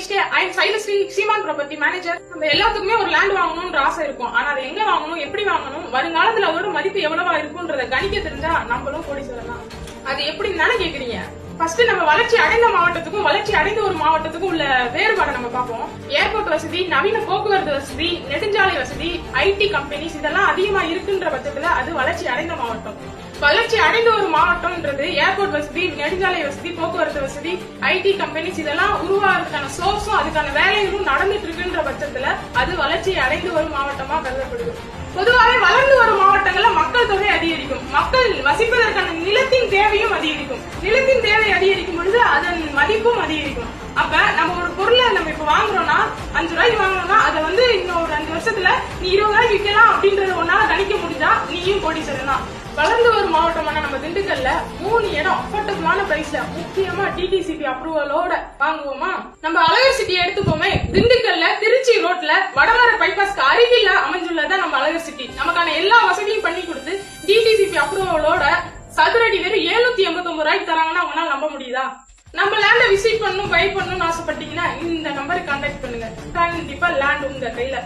Next I am Sailashree Seeman property manager. நம்ம எல்லாத்துக்குமே ஒரு லேண்ட் வாங்கணும்ன்ற ஆசை இருக்கும். ஆனா அதை எங்க வாங்கணும், எப்படி வாங்கணும், வருங்காலத்துல அதோட மதிப்பு எவ்வளவா இருக்கும்ன்றத கணிக்க தெரிஞ்சா நம்மளும் கோடி சொல்லலாம். அது எப்படின்னு தானே கேக்குறீங்க. ஃபர்ஸ்ட் நம்ம வளர்ச்சி அடைந்த மாவட்டத்துக்கும் வளர்ச்சி அடைந்த ஒரு மாவட்டத்துக்கும் உள்ள வேறுபாடை நம்ம பார்ப்போம். ஏர்போர்ட் வசதி, நவீன போக்குவரத்து வசதி, நெடுஞ்சாலை வசதி, ஐடி கம்பெனிஸ் இதெல்லாம் அதிகமா இருக்குன்ற பட்சத்துல அது வளர்ச்சி அடைந்த மாவட்டம். வளர்ச்சி அடைந்த ஒரு மாவட்டம்ன்றது ஏர்போர்ட் வசதி, நெடுஞ்சாலை வசதி, போக்குவரத்து வசதி, ஐடி கம்பெனிஸ் இதெல்லாம் உருவாகிறதுக்கான சோர்ஸும் அதுக்கான வேலைகளும் நடந்துட்டு இருக்குன்ற பட்சத்துல அது வளர்ச்சி அடைந்த ஒரு மாவட்டமா கருதப்படுது. பொதுவாகவே வளர்ந்து வரும் மாவட்டங்கள்ல மக்கள் தொகை அதிகரிக்கும், மக்கள் வசிப்பதற்கான நிலத்தின் தேவையும் அதிகரிக்கும். நிலத்தின் தேவை அதிகரிக்கும் பொழுது அதன் மதிப்பும் அதிகரிக்கும். அப்ப நம்ம ஒரு பொருளை நம்ம இப்ப வாங்குறோம்னா 5 ரூபாய்க்கு வாங்கணும்னா அதை இன்னும் ஒரு 5 வருஷத்துல நீ 20 ரூபாய்க்கு விற்கலாம் அப்படின்றத ஒன்னால கணிக்க முடிஞ்சா நீயும் கோடி சொல்லலாம். வளர்ந்து வரும் மாவட்டமான நம்ம திண்டுக்கல்ல 3 இடம் அஃபோர்டபுளான பிரைஸ்ல முக்கியமா டிடிசிபி அப்ரூவலோட வாங்குவோமா? நம்ம அழகர் சிட்டி எடுத்துக்கோமே. திண்டுக்கல்ல திருச்சி ரோட்ல வடமர பைபாஸ்க்கு அருகில அமைஞ்சுள்ளதான் நம்ம அழகர் சிட்டி. நமக்கான எல்லா வசதியும் பண்ணி கொடுத்து டிடிசிபி அப்ரூவலோட சதுரடி வெறும் 789 ரூபாய்க்கு தராங்கன்னா அவங்களால நம்ப முடியுதா? நம்ம லேண்ட விசிட் பண்ணணும், பை பண்ணணும்னு ஆசைப்பட்டீங்கன்னா இந்த நம்பருக்கு கான்டாக்ட் பண்ணுங்க. கண்டிப்பா லேண்ட் உங்க கையில.